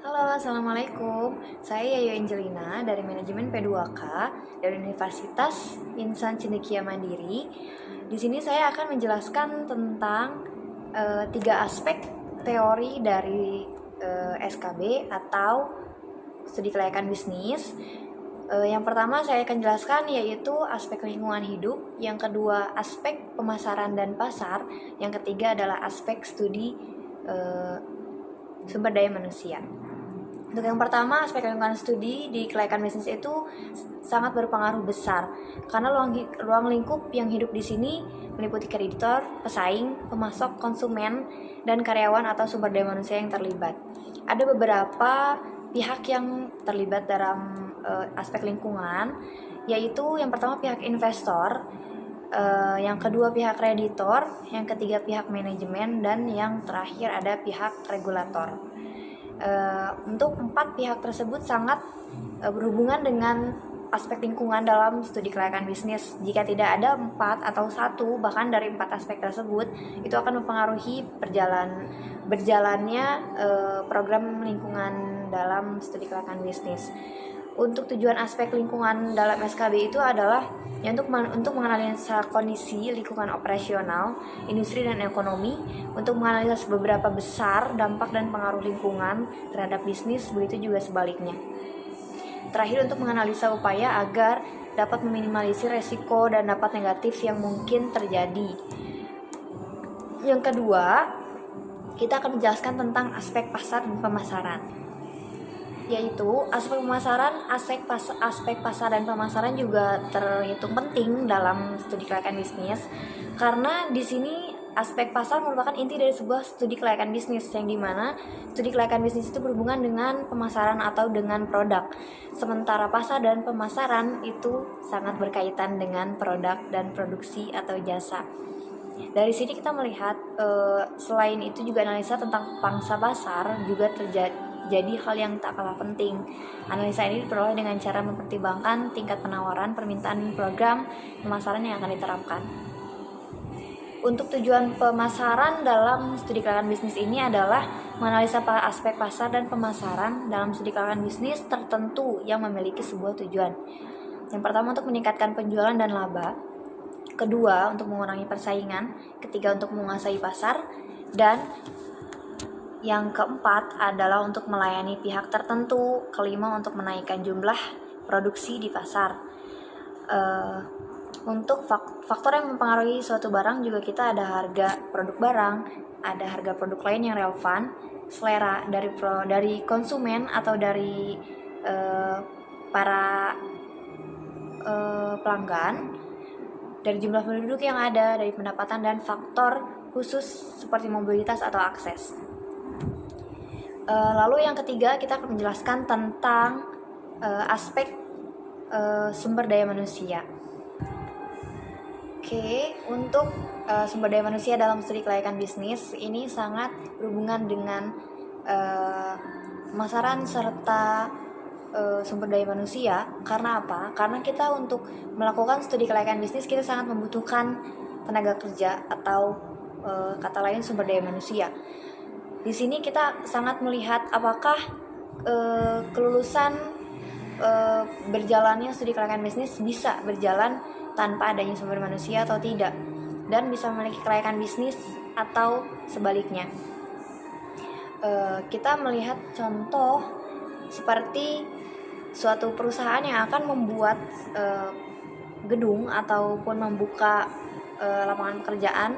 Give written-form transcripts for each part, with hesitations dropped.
Halo, Assalamualaikum. Saya Yayu Angelina dari Manajemen P2K dari Universitas Insan Cendekia Mandiri. Di sini saya akan menjelaskan tentang tiga aspek teori dari SKB atau studi kelayakan bisnis. Yang pertama saya akan jelaskan yaitu aspek lingkungan hidup, yang kedua aspek pemasaran dan pasar, yang ketiga adalah aspek studi eh, sumber daya manusia. Untuk yang pertama, aspek lingkungan studi di kelayakan bisnis itu sangat berpengaruh besar karena ruang lingkup yang hidup di sini meliputi kreditor, pesaing, pemasok, konsumen, dan karyawan atau sumber daya manusia yang terlibat. Ada beberapa pihak yang terlibat dalam aspek lingkungan, yaitu yang pertama pihak investor, yang kedua pihak kreditor, yang ketiga pihak manajemen, dan yang terakhir ada pihak regulator. Untuk empat pihak tersebut sangat berhubungan dengan aspek lingkungan dalam studi kelayakan bisnis. Jika tidak ada empat atau satu bahkan dari empat aspek tersebut, itu akan mempengaruhi berjalannya program lingkungan dalam studi kelayakan bisnis. Untuk tujuan aspek lingkungan dalam SKB itu adalah ya, untuk menganalisa kondisi lingkungan operasional, industri dan ekonomi, untuk menganalisa beberapa besar dampak dan pengaruh lingkungan terhadap bisnis, begitu juga sebaliknya. Terakhir, untuk menganalisa upaya agar dapat meminimalisir resiko dan dampak negatif yang mungkin terjadi. Yang kedua, kita akan menjelaskan tentang aspek pasar dan pemasaran, yaitu aspek pemasaran. Aspek pasar dan pemasaran juga terhitung penting dalam studi kelayakan bisnis karena di sini aspek pasar merupakan inti dari sebuah studi kelayakan bisnis, yang dimana studi kelayakan bisnis itu berhubungan dengan pemasaran atau dengan produk, sementara pasar dan pemasaran itu sangat berkaitan dengan produk dan produksi atau jasa. Dari sini kita melihat selain itu juga analisa tentang pangsa pasar juga jadi hal yang tak kalah penting. Analisa ini diperoleh dengan cara mempertimbangkan tingkat penawaran, permintaan program pemasaran yang akan diterapkan. Untuk tujuan pemasaran dalam studi kelayakan bisnis ini adalah menganalisa aspek pasar dan pemasaran dalam studi kelayakan bisnis tertentu yang memiliki sebuah tujuan. Yang pertama, untuk meningkatkan penjualan dan laba. Kedua, untuk mengurangi persaingan. Ketiga, untuk menguasai pasar. Dan yang keempat adalah untuk melayani pihak tertentu. Kelima, untuk menaikkan jumlah produksi di pasar. Untuk faktor yang mempengaruhi suatu barang juga kita ada harga produk barang, ada harga produk lain yang relevan, selera dari konsumen atau dari para pelanggan, dari jumlah penduduk yang ada, dari pendapatan, dan faktor khusus seperti mobilitas atau akses. Lalu yang ketiga, kita akan menjelaskan tentang aspek sumber daya manusia. Untuk sumber daya manusia dalam studi kelayakan bisnis ini sangat berhubungan dengan pemasaran serta sumber daya manusia. Karena apa? Karena kita untuk melakukan studi kelayakan bisnis kita sangat membutuhkan tenaga kerja atau kata lain sumber daya manusia. Di sini kita sangat melihat apakah kelulusan berjalannya studi kelayakan bisnis bisa berjalan tanpa adanya sumber manusia atau tidak, dan bisa memiliki kelayakan bisnis atau sebaliknya. Kita melihat contoh seperti suatu perusahaan yang akan membuat gedung ataupun membuka lapangan pekerjaan.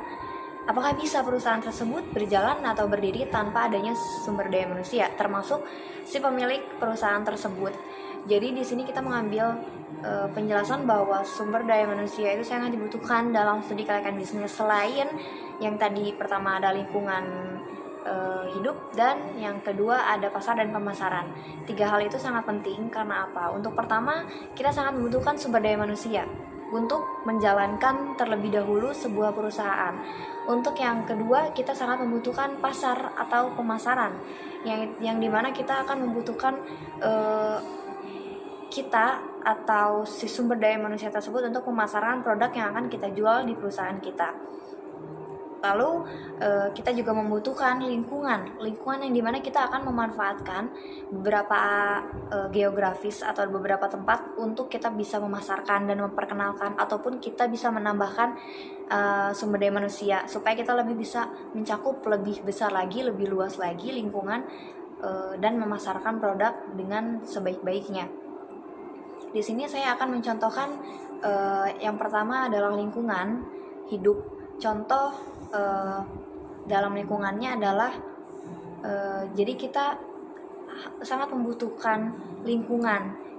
Apakah bisa perusahaan tersebut berjalan atau berdiri tanpa adanya sumber daya manusia, termasuk si pemilik perusahaan tersebut? Jadi di sini kita mengambil penjelasan bahwa sumber daya manusia itu sangat dibutuhkan dalam studi kelayakan bisnis. Selain yang tadi pertama ada lingkungan hidup, dan yang kedua ada pasar dan pemasaran. Tiga hal itu sangat penting karena apa? Untuk pertama, kita sangat membutuhkan sumber daya manusia untuk menjalankan terlebih dahulu sebuah perusahaan. Untuk yang kedua, kita sangat membutuhkan pasar atau pemasaran, yang dimana kita akan membutuhkan kita atau si sumber daya manusia tersebut untuk pemasaran produk yang akan kita jual di perusahaan kita. Lalu kita juga membutuhkan lingkungan yang dimana kita akan memanfaatkan beberapa geografis atau beberapa tempat untuk kita bisa memasarkan dan memperkenalkan, ataupun kita bisa menambahkan sumber daya manusia supaya kita lebih bisa mencakup lebih besar lagi, lebih luas lagi lingkungan dan memasarkan produk dengan sebaik-baiknya. Di sini saya akan mencontohkan yang pertama adalah lingkungan hidup. Contoh dalam lingkungannya adalah jadi kita sangat membutuhkan lingkungan.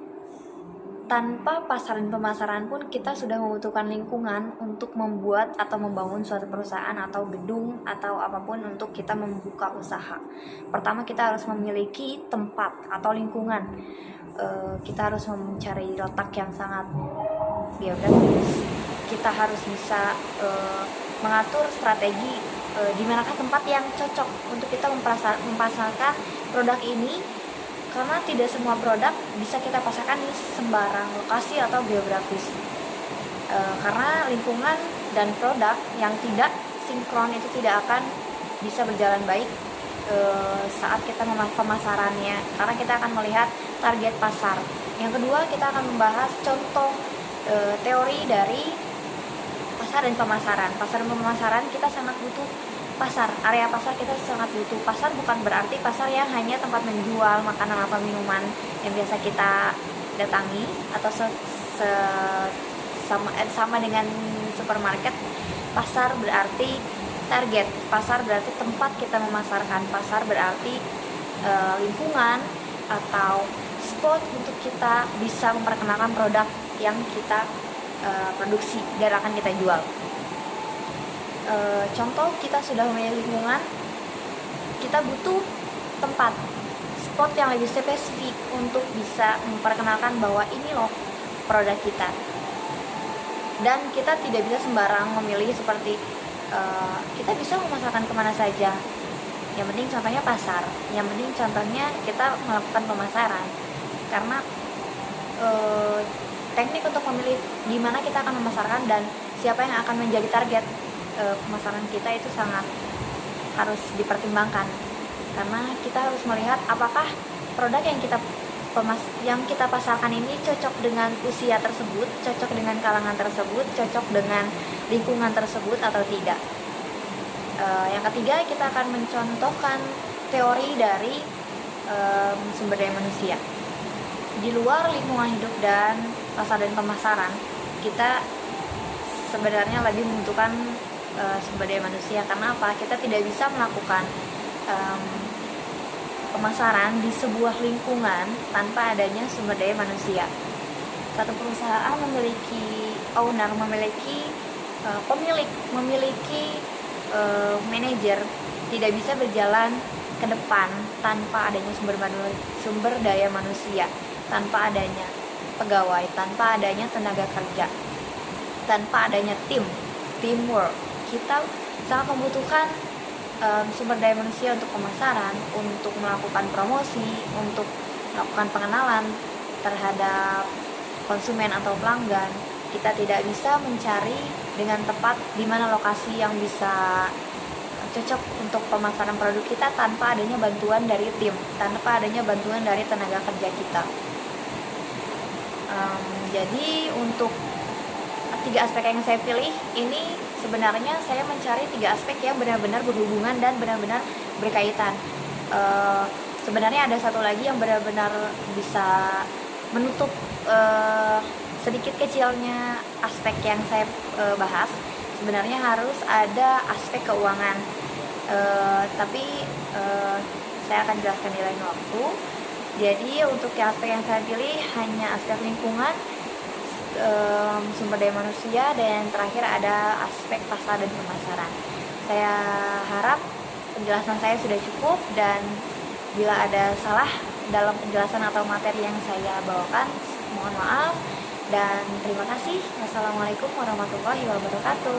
Tanpa pasar dan pemasaran pun kita sudah membutuhkan lingkungan untuk membuat atau membangun suatu perusahaan atau gedung atau apapun untuk kita membuka usaha. Pertama kita harus memiliki tempat atau lingkungan. Kita harus mencari letak yang sangat geografis. Kita harus bisa mengatur strategi di manakah tempat yang cocok untuk kita mempasarkan produk ini, karena tidak semua produk bisa kita pasarkan di sembarang lokasi atau geografis. Karena lingkungan dan produk yang tidak sinkron itu tidak akan bisa berjalan baik saat kita pemasarannya, karena kita akan melihat target pasar. Yang kedua, kita akan membahas contoh teori dari pasar dan pemasaran. Pasar dan pemasaran kita sangat butuh pasar, area pasar kita sangat butuh. Pasar bukan berarti pasar yang hanya tempat menjual makanan atau minuman yang biasa kita datangi atau sama dengan supermarket. Pasar berarti target, pasar berarti tempat kita memasarkan, pasar berarti lingkungan atau spot untuk kita bisa memperkenalkan produk yang kita produksi dan akan kita jual. Contoh, kita sudah memiliki lingkungan, kita butuh tempat, spot yang lebih spesifik untuk bisa memperkenalkan bahwa ini loh produk kita. Dan kita tidak bisa sembarang memilih seperti kita bisa memasarkan kemana saja. Yang penting contohnya pasar, yang penting contohnya kita melakukan pemasaran. Karena teknik untuk memilih di mana kita akan memasarkan dan siapa yang akan menjadi target pemasaran kita itu sangat harus dipertimbangkan, karena kita harus melihat apakah produk yang kita pasarkan ini cocok dengan usia tersebut, cocok dengan kalangan tersebut, cocok dengan lingkungan tersebut atau tidak. Yang ketiga, kita akan mencontohkan teori dari sumber daya manusia. Di luar lingkungan hidup dan pasar dan pemasaran, kita sebenarnya lebih membutuhkan sumber daya manusia. Karena apa? Kita tidak bisa melakukan pemasaran di sebuah lingkungan tanpa adanya sumber daya manusia. Satu perusahaan memiliki owner, memiliki pemilik, memiliki manajer, tidak bisa berjalan ke depan tanpa adanya sumber daya manusia, tanpa adanya pegawai, tanpa adanya tenaga kerja, tanpa adanya teamwork. Kita sangat membutuhkan sumber daya manusia untuk pemasaran, untuk melakukan promosi, untuk melakukan pengenalan terhadap konsumen atau pelanggan. Kita tidak bisa mencari dengan tepat di mana lokasi yang bisa cocok untuk pemasaran produk kita tanpa adanya bantuan dari tim, tanpa adanya bantuan dari tenaga kerja kita. Jadi untuk 3 aspek yang saya pilih ini, sebenarnya saya mencari 3 aspek yang benar-benar berhubungan dan benar-benar berkaitan. Sebenarnya ada satu lagi yang benar-benar bisa menutup sedikit kecilnya aspek yang saya bahas. Sebenarnya harus ada aspek keuangan, tapi saya akan jelaskan di lain waktu. Jadi untuk aspek yang saya pilih hanya aspek lingkungan, sumber daya manusia, dan terakhir ada aspek pasar dan pemasaran. Saya harap penjelasan saya sudah cukup, dan bila ada salah dalam penjelasan atau materi yang saya bawakan, mohon maaf dan terima kasih. Wassalamualaikum warahmatullahi wabarakatuh.